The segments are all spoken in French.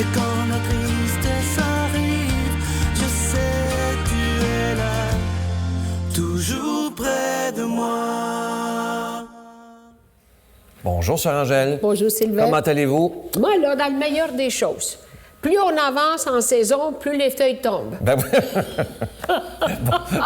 Et quand la tristesse arrive, je sais tu es là, toujours près de moi. Bonjour, Sœur Angèle. Bonjour, Sylvain. Comment allez-vous? Moi, là, dans le meilleur des choses. Plus on avance en saison, plus les feuilles tombent. Ben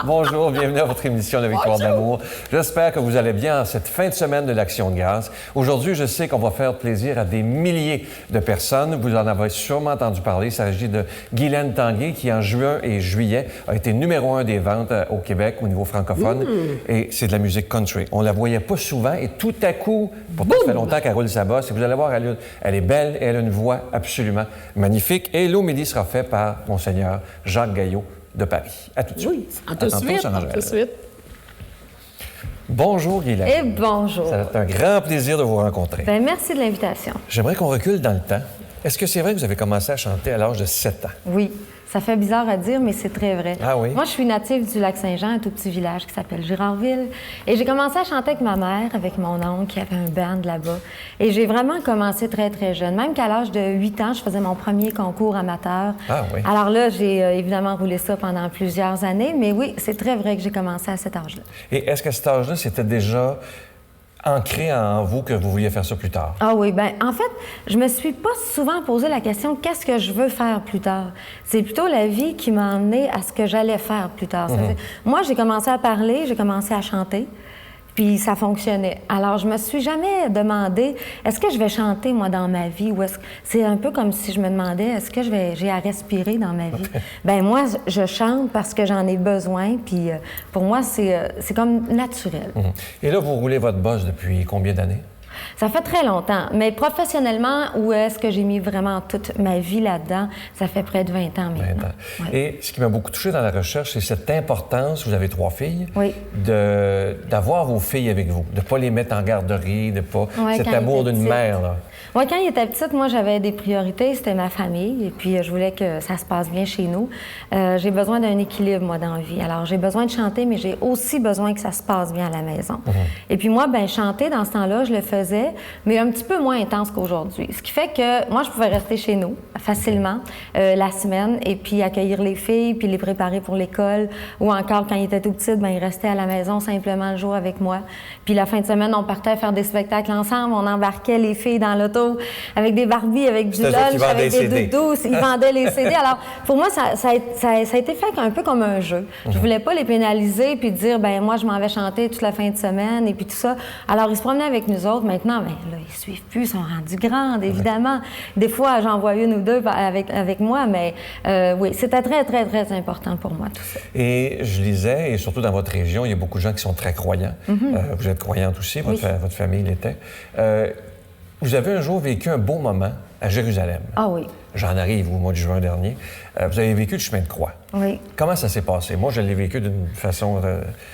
bonjour, bienvenue à votre émission La Victoire d'amour. J'espère que vous allez bien en cette fin de semaine de l'Action de grâce. Aujourd'hui, je sais qu'on va faire plaisir à des milliers de personnes. Vous en avez sûrement entendu parler. Il s'agit de Guylaine Tanguay qui, en juin et juillet, a été numéro 1 des ventes au Québec au niveau francophone. Et c'est de la musique country. On la voyait pas souvent et tout à coup, pourtant ça fait longtemps qu'elle roule sa bosse, et vous allez voir, elle est belle et elle a une voix absolument magnifique. Et l'homélie sera faite par Monseigneur Jacques Gaillot de Paris. À tout de suite. Oui, à tout de suite. Bonjour, Guylaine. Et bonjour. Ça va être un grand plaisir de vous rencontrer. Bien, merci de l'invitation. J'aimerais qu'on recule dans le temps. Est-ce que c'est vrai que vous avez commencé à chanter à l'âge de 7 ans? Oui. Ça fait bizarre à dire, mais c'est très vrai. Ah oui? Moi, je suis native du Lac-Saint-Jean, un tout petit village qui s'appelle Girardville. Et j'ai commencé à chanter avec ma mère, avec mon oncle, qui avait un band là-bas. Et j'ai vraiment commencé très, très jeune. Même qu'à l'âge de 8 ans, je faisais mon premier concours amateur. Ah oui? Alors là, j'ai évidemment roulé ça pendant plusieurs années. Mais oui, c'est très vrai que j'ai commencé à cet âge-là. Et est-ce qu'à cet âge-là, c'était déjà ancré en vous que vous vouliez faire ça plus tard? Ah oui, bien, en fait, je me suis pas souvent posé la question « qu'est-ce que je veux faire plus tard? » C'est plutôt la vie qui m'a emmenée à ce que j'allais faire plus tard. Moi, j'ai commencé à parler, j'ai commencé à chanter, puis ça fonctionnait. Alors, je me suis jamais demandé « est-ce que je vais chanter, moi, dans ma vie? » Ou est-ce que... C'est un peu comme si je me demandais « est-ce que j'ai à respirer dans ma vie? » Bien, moi, je chante parce que j'en ai besoin, puis pour moi, c'est comme naturel. Et là, vous roulez votre bosse depuis combien d'années? Ça fait très longtemps, mais professionnellement, où est-ce que j'ai mis vraiment toute ma vie là-dedans? Ça fait près de 20 ans maintenant. 20 ans. Ouais. Et ce qui m'a beaucoup touché dans la recherche, c'est cette importance, vous avez 3 filles, oui, d'avoir vos filles avec vous, de ne pas les mettre en garderie, de pas... cet amour d'une mère, là. Oui, quand il était petite, moi, j'avais des priorités, c'était ma famille, et puis je voulais que ça se passe bien chez nous. J'ai besoin d'un équilibre, moi, dans la vie. Alors, j'ai besoin de chanter, mais j'ai aussi besoin que ça se passe bien à la maison. Et puis moi, bien, chanter, dans ce temps-là, je le faisais, mais un petit peu moins intense qu'aujourd'hui. Ce qui fait que moi, je pouvais rester chez nous facilement la semaine, et puis accueillir les filles, puis les préparer pour l'école, ou encore, quand ils étaient tout petites, bien, ils restaient à la maison simplement le jour avec moi. Puis la fin de semaine, on partait faire des spectacles ensemble, on embarquait les filles dans l'auto avec des Barbies, avec du lunch, avec des doudous. Ils vendaient les CD. Alors, pour moi, ça a été fait un peu comme un jeu. Je voulais pas les pénaliser puis dire, ben moi, je m'en vais chanter toute la fin de semaine et puis tout ça. Alors, ils se promenaient avec nous autres. Maintenant, ben là, ils suivent plus, ils sont rendus grandes, évidemment. Des fois, j'en vois une ou deux avec moi, mais oui, c'était très, très, très important pour moi, tout ça. Et je lisais, et surtout dans votre région, il y a beaucoup de gens qui sont très croyants. Vous êtes croyante aussi, votre famille l'était. Vous avez un jour vécu un beau moment à Jérusalem. Ah oui. J'en arrive au mois de juin dernier. Vous avez vécu le chemin de croix. Oui. Comment ça s'est passé? Moi, je l'ai vécu d'une façon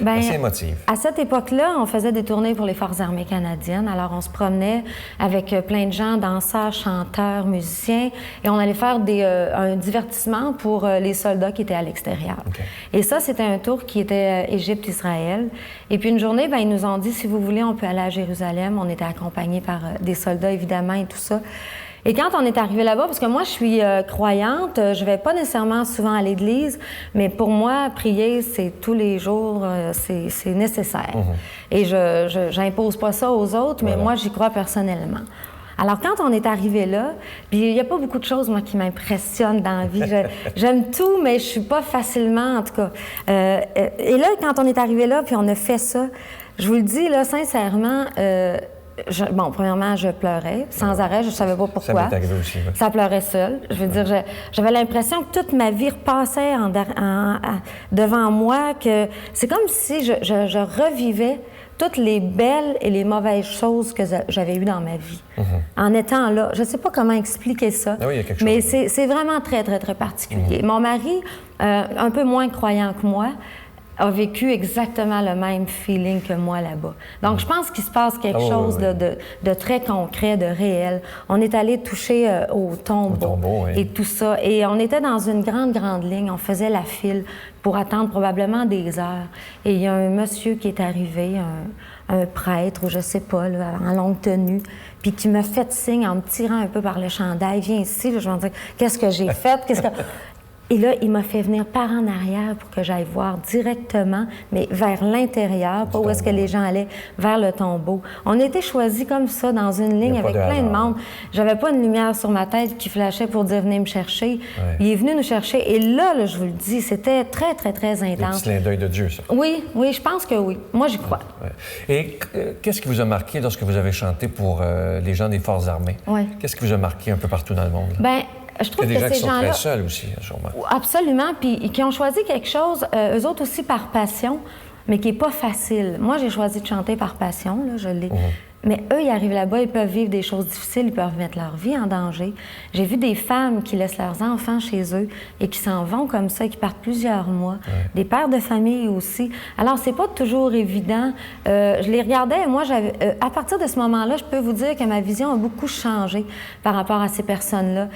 assez émotive. À cette époque-là, on faisait des tournées pour les Forces armées canadiennes. Alors, on se promenait avec plein de gens, danseurs, chanteurs, musiciens, et on allait faire un divertissement pour les soldats qui étaient à l'extérieur. Okay. Et ça, c'était un tour qui était Égypte-Israël. Et puis une journée, bien, ils nous ont dit, si vous voulez, on peut aller à Jérusalem. On était accompagnés par des soldats, évidemment, et tout ça. Et quand on est arrivé là-bas, parce que moi, je suis croyante, je vais pas nécessairement souvent à l'église, mais pour moi, prier, c'est tous les jours, c'est nécessaire. Et je n'impose pas ça aux autres, mais moi, j'y crois personnellement. Alors, quand on est arrivé là, puis il n'y a pas beaucoup de choses, moi, qui m'impressionnent dans la vie. J'aime tout, mais je suis pas facilement, en tout cas. Et là, quand on est arrivé là, puis on a fait ça, je vous le dis, là, sincèrement... bon, premièrement, je pleurais sans arrêt. Je ne savais pas pourquoi. Ça m'est arrivé aussi. Oui. Ça pleurait seul. Je veux dire, j'avais l'impression que toute ma vie repassait devant moi, que c'est comme si je revivais toutes les belles et les mauvaises choses que j'avais eues dans ma vie. En étant là. Je ne sais pas comment expliquer ça, oui, il y a quelque chose. Mais c'est vraiment très, très, très particulier. Mon mari, un peu moins croyant que moi, a vécu exactement le même feeling que moi là-bas. Donc, je pense qu'il se passe quelque chose de très concret, de réel. On est allé toucher au tombeau et tout ça. Et on était dans une grande, grande ligne. On faisait la file pour attendre probablement des heures. Et il y a un monsieur qui est arrivé, un prêtre ou je sais pas, là, en longue tenue, puis qui me fait signe en me tirant un peu par le chandail, viens ici, là, je vais me dire, qu'est-ce que j'ai fait, Et là, il m'a fait venir par en arrière pour que j'aille voir directement, mais vers l'intérieur, pas où est-ce que les gens allaient, vers le tombeau. On était choisis comme ça, dans une ligne avec plein de monde. J'avais pas une lumière sur ma tête qui flashait pour dire « venez me chercher ». Il est venu nous chercher. Et là, je vous le dis, c'était très, très, très intense. Un petit clin d'œil de Dieu, ça. Oui, je pense que oui. Moi, j'y crois. Et qu'est-ce qui vous a marqué lorsque vous avez chanté pour les gens des Forces armées? Qu'est-ce qui vous a marqué un peu partout dans le monde? Bien, je trouve il y a des que gens qui ces sont gens-là... très seuls aussi, sûrement. Absolument, puis qui ont choisi quelque chose, eux autres aussi par passion, mais qui n'est pas facile. Moi, j'ai choisi de chanter par passion, là, je l'ai. Mais eux, ils arrivent là-bas, ils peuvent vivre des choses difficiles, ils peuvent mettre leur vie en danger. J'ai vu des femmes qui laissent leurs enfants chez eux et qui s'en vont comme ça, qui partent plusieurs mois. Des pères de famille aussi. Alors, c'est pas toujours évident. Je les regardais et moi, à partir de ce moment-là, je peux vous dire que ma vision a beaucoup changé par rapport à ces personnes-là.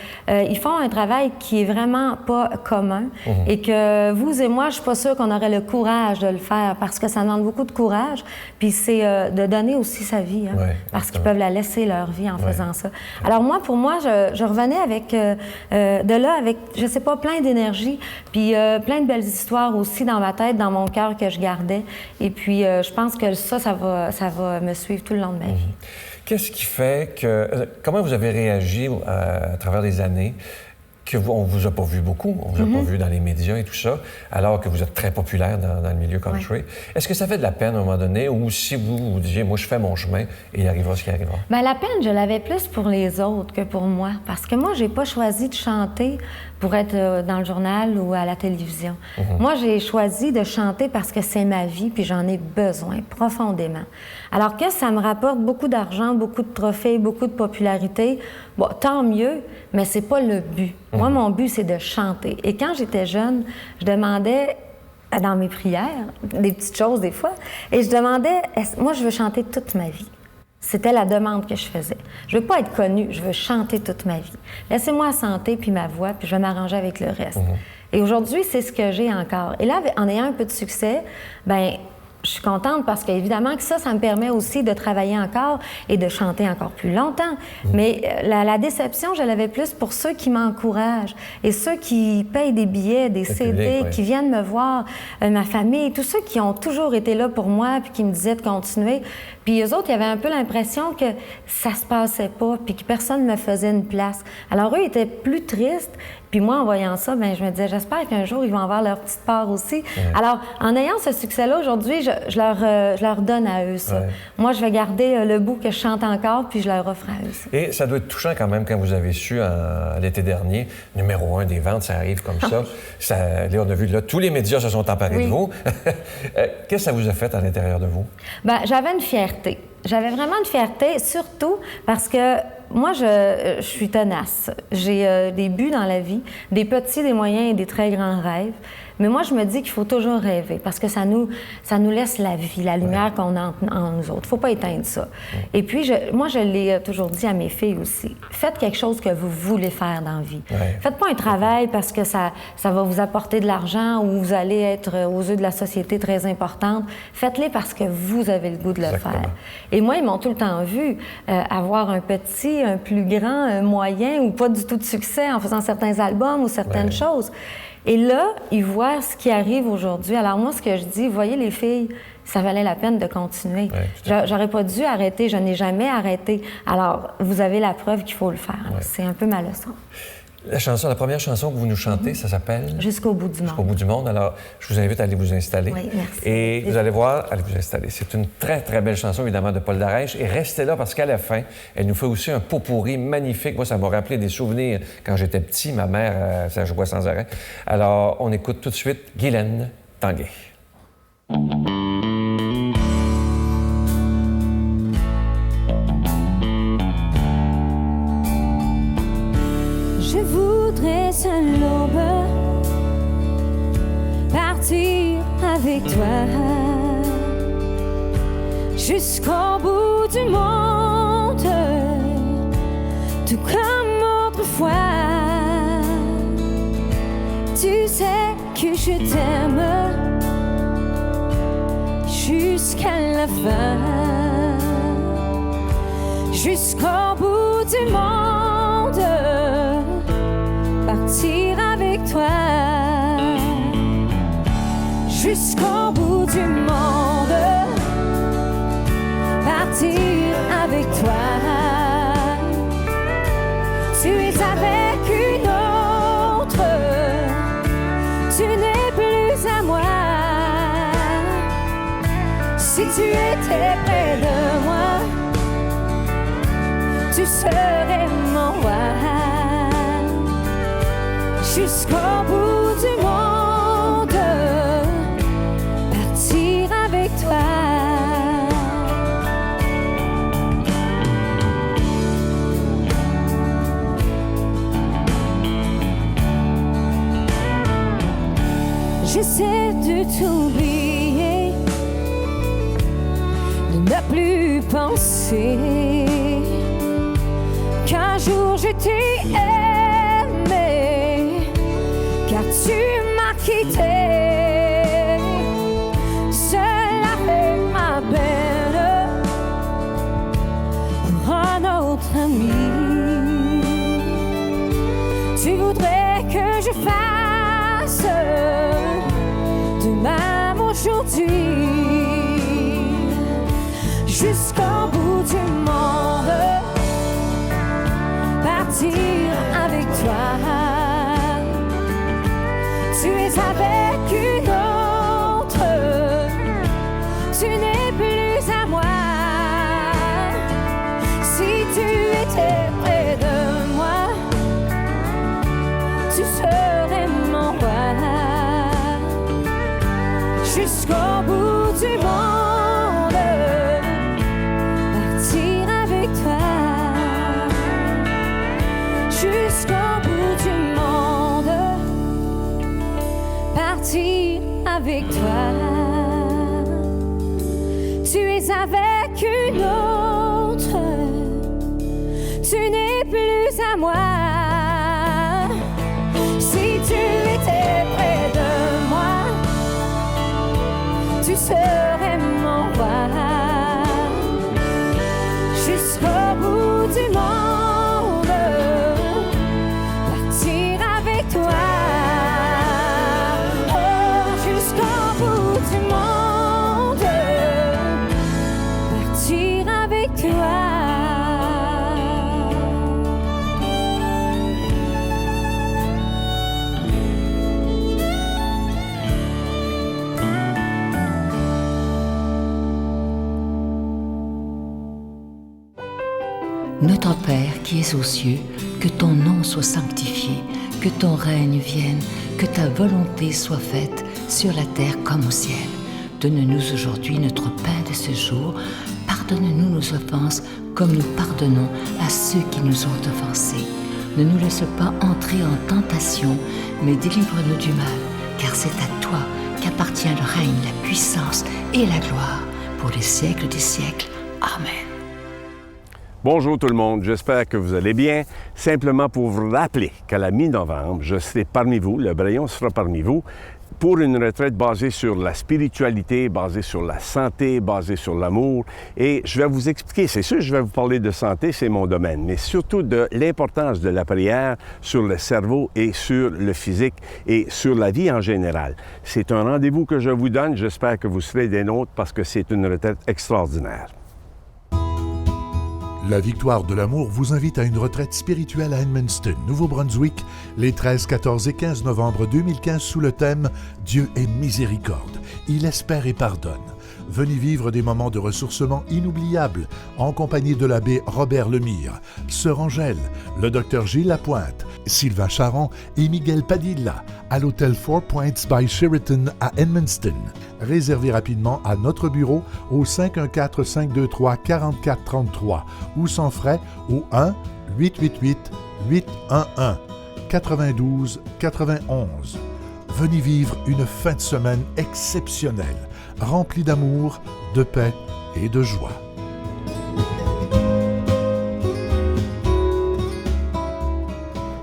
Ils font un travail qui est vraiment pas commun et que vous et moi, je suis pas sûre qu'on aurait le courage de le faire parce que ça demande beaucoup de courage. Puis c'est de donner aussi sa vie. Parce qu'ils peuvent la laisser leur vie en faisant ça. Alors moi, pour moi, je revenais avec de là avec, je sais pas, plein d'énergie, puis plein de belles histoires aussi dans ma tête, dans mon cœur que je gardais. Et puis je pense que ça va me suivre tout le long de ma vie. Qu'est-ce qui fait que... Comment vous avez réagi à travers les années on ne vous a pas vu beaucoup, on ne vous a pas vu dans les médias et tout ça, alors que vous êtes très populaire dans le milieu country. Est-ce que ça fait de la peine à un moment donné, ou si vous disiez, moi, je fais mon chemin et il arrivera ce qui arrivera? Bien, la peine, je l'avais plus pour les autres que pour moi, parce que moi, j'ai pas choisi de chanter pour être dans le journal ou à la télévision. Moi, j'ai choisi de chanter parce que c'est ma vie, puis j'en ai besoin profondément. Alors que ça me rapporte beaucoup d'argent, beaucoup de trophées, beaucoup de popularité, bon, tant mieux, mais c'est pas le but. Moi, mon but, c'est de chanter. Et quand j'étais jeune, je demandais dans mes prières, des petites choses des fois, et je demandais, moi, je veux chanter toute ma vie. C'était la demande que je faisais. Je veux pas être connue, je veux chanter toute ma vie. Laissez-moi la santé puis ma voix, puis je vais m'arranger avec le reste. Et aujourd'hui, c'est ce que j'ai encore. Et là, en ayant un peu de succès, bien, je suis contente parce qu'évidemment que ça me permet aussi de travailler encore et de chanter encore plus longtemps. Mais la déception, je l'avais plus pour ceux qui m'encouragent et ceux qui payent des billets, des CD, public, qui viennent me voir, ma famille, tous ceux qui ont toujours été là pour moi puis qui me disaient de continuer. Puis eux autres, ils avaient un peu l'impression que ça se passait pas puis que personne ne me faisait une place. Alors eux, ils étaient plus tristes. Puis moi, en voyant ça, bien, je me disais, j'espère qu'un jour, ils vont avoir leur petite part aussi. Alors, en ayant ce succès-là, aujourd'hui, je leur donne à eux ça. Moi, je vais garder le bout que je chante encore, puis je leur offre à eux ça. Et ça doit être touchant quand même quand vous avez su, l'été dernier, numéro 1 des ventes, ça arrive comme ça. Là, on a vu, là, tous les médias se sont emparés de vous. Qu'est-ce que ça vous a fait à l'intérieur de vous? Bien, j'avais une fierté. J'avais vraiment une fierté, surtout parce que moi, je suis tenace. J'ai des buts dans la vie, des petits, des moyens et des très grands rêves. Mais moi, je me dis qu'il faut toujours rêver parce que ça nous laisse la vie, la lumière qu'on a en nous autres. Il ne faut pas éteindre ça. Et puis, moi, je l'ai toujours dit à mes filles aussi. Faites quelque chose que vous voulez faire dans la vie. Faites pas un travail parce que ça va vous apporter de l'argent ou vous allez être, aux yeux de la société, très importante. Faites-les parce que vous avez le goût de le faire. Et moi, ils m'ont tout le temps vu avoir un petit, un plus grand, un moyen ou pas du tout de succès en faisant certains albums ou certaines choses. Et là, ils voient ce qui arrive aujourd'hui. Alors moi, ce que je dis, voyez les filles, ça valait la peine de continuer. J'aurais pas dû arrêter, je n'ai jamais arrêté. Alors, vous avez la preuve qu'il faut le faire. C'est un peu ma leçon. La première chanson que vous nous chantez, ça s'appelle? Jusqu'au bout du monde. Jusqu'au bout du monde. Alors, je vous invite à aller vous installer. Oui, merci. Et vous allez voir, allez vous installer. C'est une très, très belle chanson, évidemment, de Paul Darèche. Et restez là parce qu'à la fin, elle nous fait aussi un pot-pourri magnifique. Moi, ça m'a rappelé des souvenirs quand j'étais petit. Ma mère, ça jouait sans arrêt. Alors, on écoute tout de suite Guylaine Tanguay. Je voudrais seul l'aube partir avec toi jusqu'au bout du monde, tout comme autrefois. Tu sais que je t'aime, jusqu'à la fin, jusqu'au bout du monde, partir avec toi, jusqu'au bout du monde, partir avec toi. Tu es avec une autre, tu n'es plus à moi. Si tu étais près de moi, tu serais mon roi. Jusqu'au bout du monde, partir avec toi. J'essaie de t'oublier, de ne plus penser qu'un jour je t'ai aimé, car tu m'as quitté, seul avec ma belle, pour un autre ami. Tu voudrais que je fasse de même aujourd'hui, jusqu'au bout du monde, partir avec toi. Tu es avec une autre, tu n'es plus à moi. Si tu étais près de moi, tu serais mon roi. Jusqu'au bout du monde, partir avec toi. Jusqu'au bout du monde, partir avec toi. Tu es avec une autre, tu n'es plus à moi. Si tu étais près de moi, tu serais mon roi. Jusqu'au bout du monde, partir avec toi. Oh, jusqu'au bout du monde, partir avec toi. Notre Père qui es aux cieux, que ton nom soit sanctifié, que ton règne vienne, que ta volonté soit faite sur la terre comme au ciel. Donne-nous aujourd'hui notre pain de ce jour. Pardonne-nous nos offenses comme nous pardonnons à ceux qui nous ont offensés. Ne nous laisse pas entrer en tentation, mais délivre-nous du mal, car c'est à toi qu'appartient le règne, la puissance et la gloire pour les siècles des siècles. Amen. Bonjour tout le monde, j'espère que vous allez bien. Simplement pour vous rappeler qu'à la mi-novembre, je serai parmi vous, le Braillon sera parmi vous, pour une retraite basée sur la spiritualité, basée sur la santé, basée sur l'amour. Et je vais vous expliquer, c'est sûr, je vais vous parler de santé, c'est mon domaine, mais surtout de l'importance de la prière sur le cerveau et sur le physique et sur la vie en général. C'est un rendez-vous que je vous donne, j'espère que vous serez des nôtres parce que c'est une retraite extraordinaire. La Victoire de l'amour vous invite à une retraite spirituelle à Edmundston, Nouveau-Brunswick, les 13, 14 et 15 novembre 2015 sous le thème « Dieu est miséricorde, il espère et pardonne ». Venez vivre des moments de ressourcement inoubliables en compagnie de l'abbé Robert Lemire, Sœur Angèle, le docteur Gilles Lapointe, Sylvain Charon et Miguel Padilla à l'hôtel Four Points by Sheraton à Edmundston. Réservez rapidement à notre bureau au 514-523-4433 ou sans frais au 1-888-811-92-91. Venez vivre une fin de semaine exceptionnelle, remplie d'amour, de paix et de joie.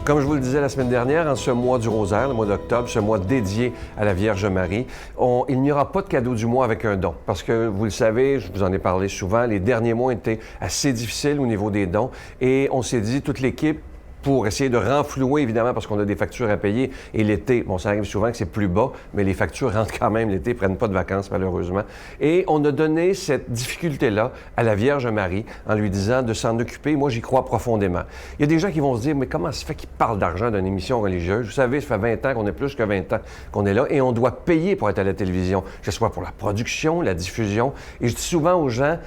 Comme je vous le disais la semaine dernière, en ce mois du rosaire, le mois d'octobre, ce mois dédié à la Vierge Marie, il n'y aura pas de cadeau du mois avec un don. Parce que, vous le savez, je vous en ai parlé souvent, les derniers mois étaient assez difficiles au niveau des dons. Et on s'est dit, toute l'équipe, pour essayer de renflouer, évidemment, parce qu'on a des factures à payer. Et l'été, bon, ça arrive souvent que c'est plus bas, mais les factures rentrent quand même l'été, prennent pas de vacances, malheureusement. Et on a donné cette difficulté-là à la Vierge Marie en lui disant de s'en occuper. Moi, j'y crois profondément. Il y a des gens qui vont se dire, mais comment ça fait qu'il parle d'argent d'une émission religieuse? Vous savez, ça fait 20 ans qu'on est plus que 20 ans qu'on est là et on doit payer pour être à la télévision, que ce soit pour la production, la diffusion. Et je dis souvent aux gens,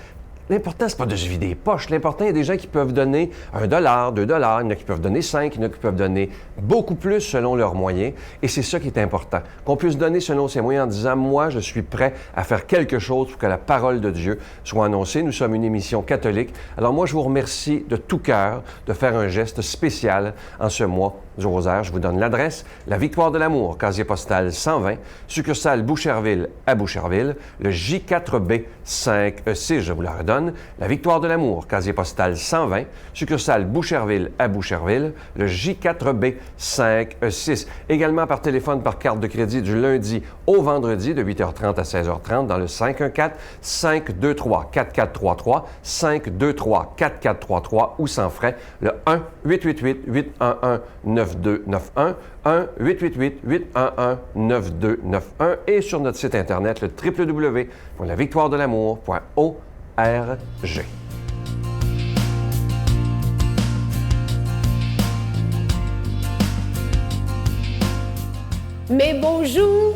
l'important, c'est pas de se vider les poches. L'important, il y a des gens qui peuvent donner $1, $2, il y en a qui peuvent donner 5, il y en a qui peuvent donner beaucoup plus selon leurs moyens. Et c'est ça qui est important. Qu'on puisse donner selon ses moyens en disant, moi, je suis prêt à faire quelque chose pour que la parole de Dieu soit annoncée. Nous sommes une émission catholique. Alors moi, je vous remercie de tout cœur de faire un geste spécial en ce mois du rosaire. Je vous donne l'adresse, la Victoire de l'Amour, casier postal 120, succursale Boucherville à Boucherville, le J4B 5E6, je vous la redonne, la Victoire de l'Amour, casier postal 120, succursale Boucherville à Boucherville, le J4B 5E6. Également par téléphone, par carte de crédit du lundi au vendredi de 8h30 à 16h30 dans le 514-523-4433, 523-4433 ou sans frais, le 1-888-811-9291, 1-888-811-9291 et sur notre site Internet, le www.lavictoiredelamour.org. Mais bonjour,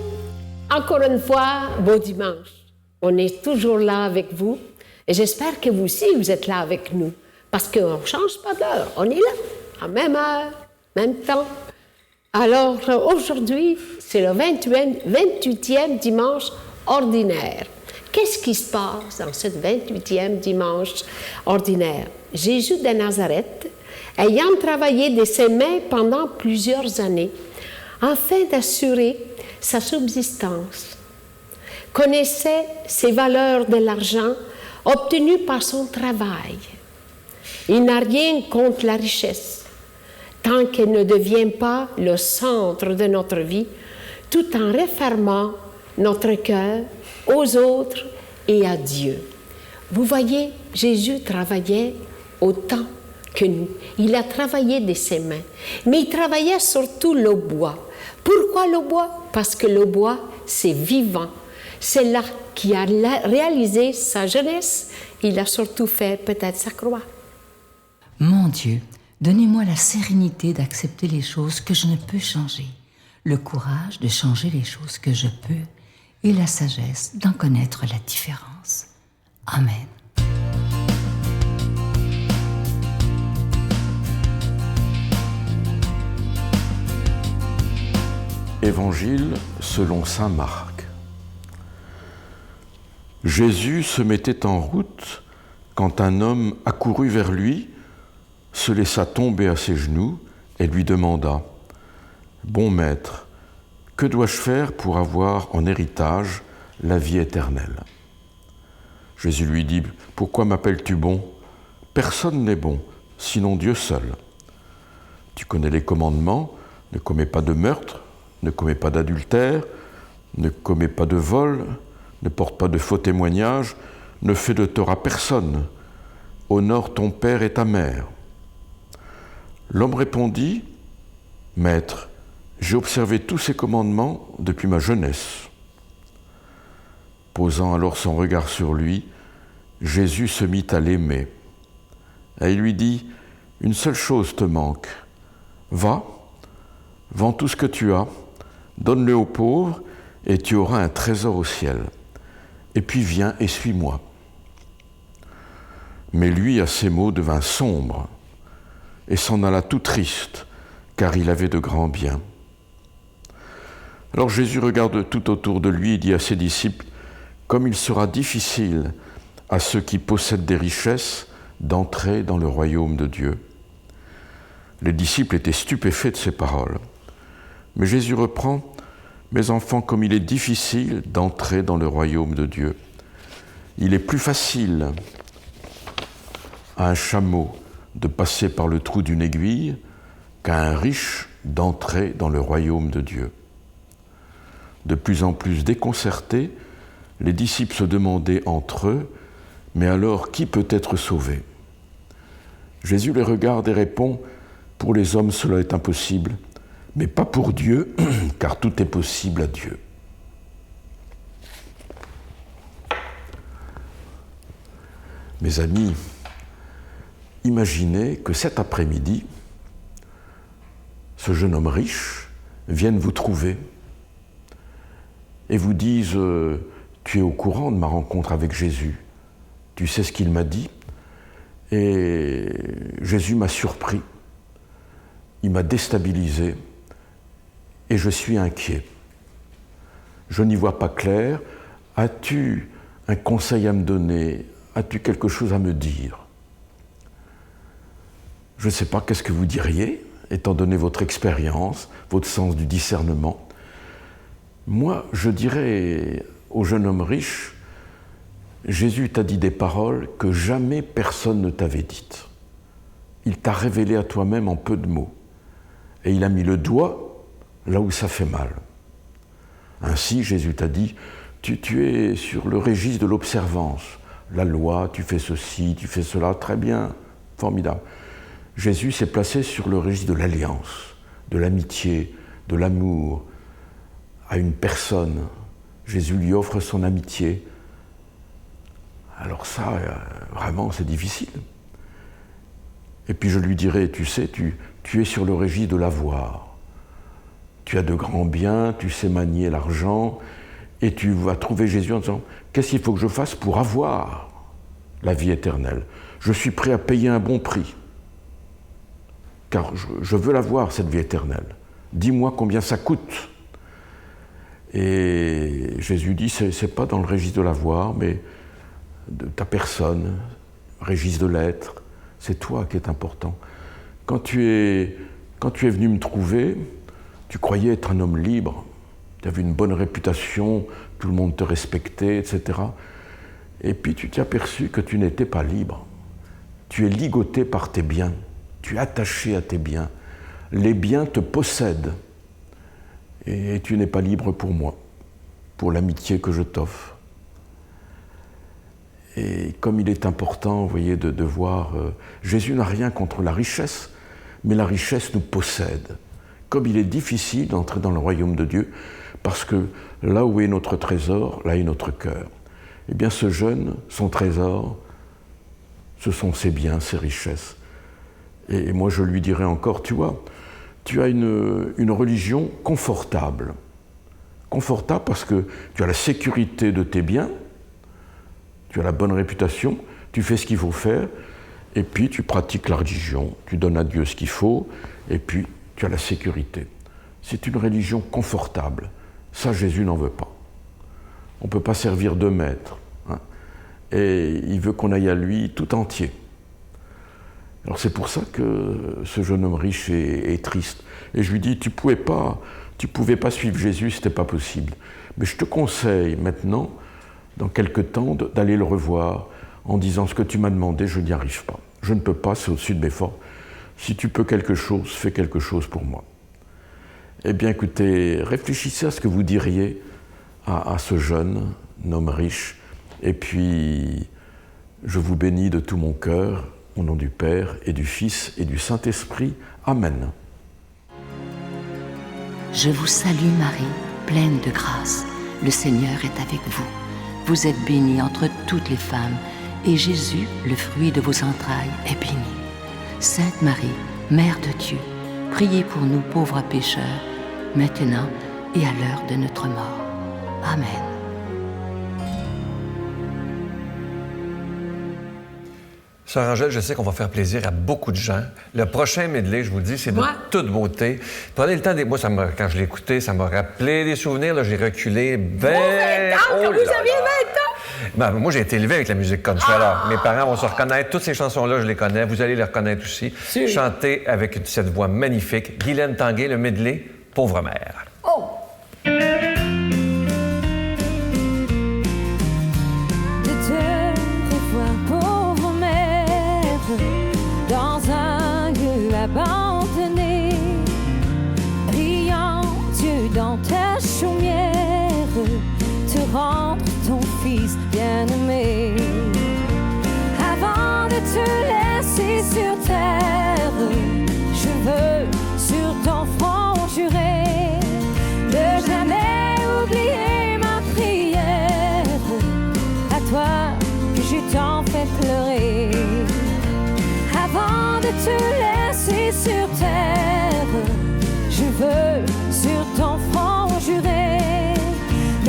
encore une fois, beau dimanche. On est toujours là avec vous et j'espère que vous aussi, vous êtes là avec nous parce qu'on ne change pas d'heure. On est là, à même heure, même temps. Alors, aujourd'hui, c'est le 28e dimanche ordinaire. Qu'est-ce qui se passe dans ce 28e dimanche ordinaire? Jésus de Nazareth, ayant travaillé de ses mains pendant plusieurs années, afin d'assurer sa subsistance, connaissait ses valeurs de l'argent obtenues par son travail. Il n'a rien contre la richesse, tant qu'elle ne devient pas le centre de notre vie, tout en refermant notre cœur aux autres et à Dieu. Vous voyez, Jésus travaillait autant que nous. Il a travaillé de ses mains, mais il travaillait surtout le bois. Pourquoi le bois? Parce que le bois, c'est vivant. C'est là qu'il a réalisé sa jeunesse. Il a surtout fait peut-être sa croix. Mon Dieu, donnez-moi la sérénité d'accepter les choses que je ne peux changer, le courage de changer les choses que je peux et la sagesse d'en connaître la différence. Amen. Évangile selon saint Marc. Jésus se mettait en route quand un homme accourut vers lui, se laissa tomber à ses genoux et lui demanda « Bon maître, que dois-je faire pour avoir en héritage la vie éternelle ?» Jésus lui dit « Pourquoi m'appelles-tu bon ? Personne n'est bon, sinon Dieu seul. Tu connais les commandements, ne commets pas de meurtre, ne commets pas d'adultère, ne commets pas de vol, ne porte pas de faux témoignages, ne fais de tort à personne, honore ton père et ta mère. » L'homme répondit, « Maître, j'ai observé tous ces commandements depuis ma jeunesse. » Posant alors son regard sur lui, Jésus se mit à l'aimer. Et il lui dit, « Une seule chose te manque. Va, vends tout ce que tu as, donne-le aux pauvres, et tu auras un trésor au ciel. Et puis viens et suis-moi. » Mais lui, à ces mots, devint sombre, et s'en alla tout triste, car il avait de grands biens. Alors Jésus regarde tout autour de lui et dit à ses disciples, « Comme il sera difficile à ceux qui possèdent des richesses d'entrer dans le royaume de Dieu. » Les disciples étaient stupéfaits de ces paroles. Mais Jésus reprend, « Mes enfants, comme il est difficile d'entrer dans le royaume de Dieu. Il est plus facile à un chameau de passer par le trou d'une aiguille qu'à un riche d'entrer dans le royaume de Dieu. De plus en plus déconcertés, les disciples se demandaient entre eux, « Mais alors, qui peut être sauvé ?» Jésus les regarde et répond, « Pour les hommes, cela est impossible, mais pas pour Dieu, car tout est possible à Dieu. » Mes amis, imaginez que cet après-midi, ce jeune homme riche vienne vous trouver et vous dise « Tu es au courant de ma rencontre avec Jésus, tu sais ce qu'il m'a dit, et Jésus m'a surpris, il m'a déstabilisé, et je suis inquiet. Je n'y vois pas clair. As-tu un conseil à me donner? As-tu quelque chose à me dire? Je ne sais pas qu'est-ce que vous diriez, étant donné votre expérience, votre sens du discernement. Moi, je dirais au jeune homme riche, Jésus t'a dit des paroles que jamais personne ne t'avait dites. Il t'a révélé à toi-même en peu de mots. Et il a mis le doigt là où ça fait mal. Ainsi, Jésus t'a dit, tu es sur le registre de l'observance. La loi, tu fais ceci, tu fais cela, très bien, formidable. Jésus s'est placé sur le registre de l'alliance, de l'amitié, de l'amour à une personne. Jésus lui offre son amitié. Alors ça, vraiment, c'est difficile. Et puis je lui dirais, tu sais, tu es sur le registre de l'avoir. Tu as de grands biens, tu sais manier l'argent, et tu vas trouver Jésus en disant, qu'est-ce qu'il faut que je fasse pour avoir la vie éternelle? Je suis prêt à payer un bon prix, car je veux l'avoir, cette vie éternelle. Dis-moi combien ça coûte. Et Jésus dit, c'est pas dans le registre de l'avoir, mais de ta personne, registre de l'être. C'est toi qui est important. Quand tu es venu me trouver, tu croyais être un homme libre, tu avais une bonne réputation, tout le monde te respectait, etc. Et puis tu t'es aperçu que tu n'étais pas libre. Tu es ligoté par tes biens, tu es attaché à tes biens. Les biens te possèdent. Et tu n'es pas libre pour moi, pour l'amitié que je t'offre. Et comme il est important, vous voyez, de voir, Jésus n'a rien contre la richesse, mais la richesse nous possède. Comme il est difficile d'entrer dans le royaume de Dieu, parce que là où est notre trésor, là est notre cœur. Eh bien, ce jeune, son trésor, ce sont ses biens, ses richesses. Et moi, je lui dirais encore, tu vois, tu as une religion confortable. Confortable parce que tu as la sécurité de tes biens, tu as la bonne réputation, tu fais ce qu'il faut faire, et puis tu pratiques la religion, tu donnes à Dieu ce qu'il faut, et puis tu as la sécurité. C'est une religion confortable. Ça, Jésus n'en veut pas. On ne peut pas servir de maître. Hein. Et il veut qu'on aille à lui tout entier. Alors c'est pour ça que ce jeune homme riche est triste. Et je lui dis, tu pouvais pas suivre Jésus, c'était pas possible. Mais je te conseille maintenant, dans quelque temps, d'aller le revoir en disant, ce que tu m'as demandé, je n'y arrive pas. Je ne peux pas, c'est au-dessus de mes forces. Si tu peux quelque chose, fais quelque chose pour moi. Eh bien, écoutez, réfléchissez à ce que vous diriez à ce jeune homme riche. Et puis, je vous bénis de tout mon cœur, au nom du Père et du Fils et du Saint-Esprit. Amen. Je vous salue Marie, pleine de grâce. Le Seigneur est avec vous. Vous êtes bénie entre toutes les femmes, et Jésus, le fruit de vos entrailles, est béni. Sainte Marie, Mère de Dieu, priez pour nous pauvres pécheurs, maintenant et à l'heure de notre mort. Amen. Sœur Angèle, je sais qu'on va faire plaisir à beaucoup de gens. Le prochain medley, je vous le dis, c'est de toute beauté. Prenez le temps, moi, quand je l'ai écouté, ça m'a rappelé des souvenirs. Là, j'ai reculé Vous aviez 20 ans! Ben, moi, j'ai été élevé avec la musique country. Alors, mes parents vont se reconnaître. Toutes ces chansons-là, je les connais. Vous allez les reconnaître aussi. Chantées avec cette voix magnifique. Guylaine Tanguay, le medley « Pauvre mère ». Oh! Dans un lieu abandonné, bien-aimé. Avant de te laisser sur terre, je veux sur ton front jurer de jamais oublier ma prière. À toi que je t'en fais pleurer. Avant de te laisser sur terre, je veux sur ton front jurer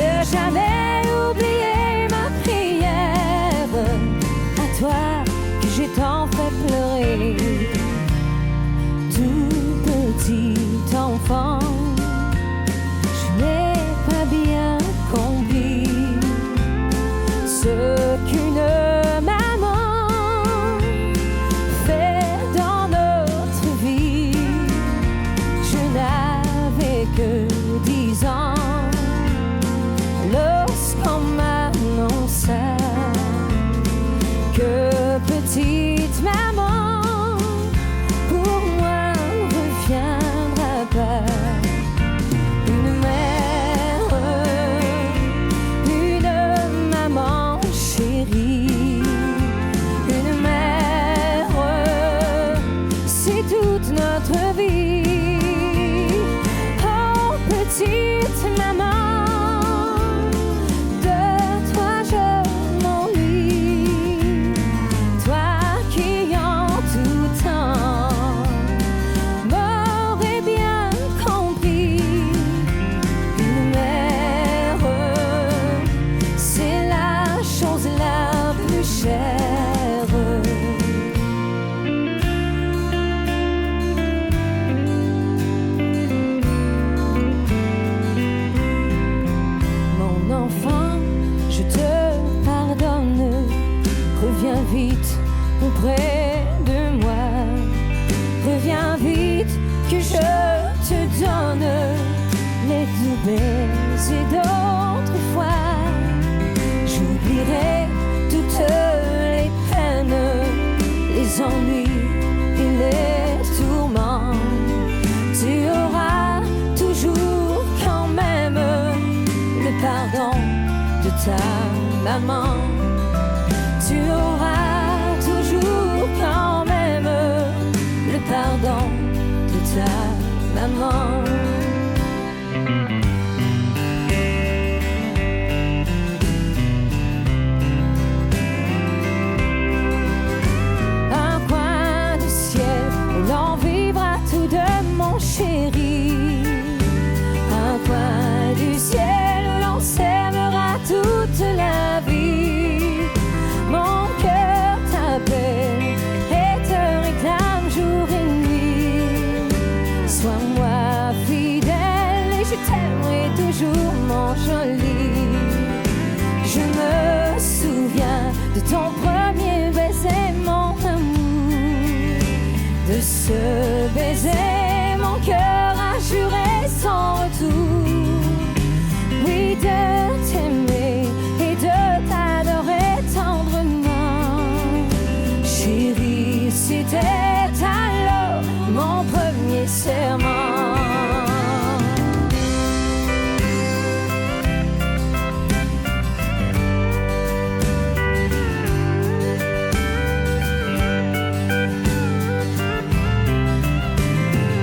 de jamais oublier ma prière. À toi que je t'en fais pleurer. Tout petit enfant, je n'ai pas bien compris ce qu'une maman fait dans notre vie. Je n'avais que 10 ans lorsqu'on m'annonça que petite maman pour moi ne reviendra pas. Une mère, une maman chérie, une mère, c'est toute notre vie. Oh petite maman, de toi je m'ennuie. Toi qui en tout temps m'aurais bien compris. Une mère, c'est la chose la plus chère. Mon enfant, je te pardonne. Reviens vite auprès de moi. Reviens vite que je te donne les doux baisers d'autrefois. J'oublierai toutes les peines, les ennuis et les tourments. Tu auras toujours quand même le pardon de ta maman. Tu auras toujours quand même le pardon de ta maman. Un coin du ciel où l'on vivra tous deux, mon chéri. Un coin du ciel où l'on s'aimera toute la vie. Mon cœur t'appelle et te réclame jour et nuit. Sois-moi fidèle et je t'aimerai toujours, mon joli. Je me souviens de ton premier baiser, mon amour. De ce baiser, mon cœur a juré sans retour. Oui, de t'aimer et de t'adorer tendrement. Chérie, c'était alors mon premier serment.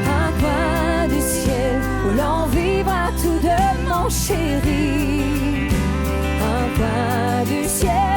Un coin du ciel où l'on vivra tous deux, mon chéri. Un coin du ciel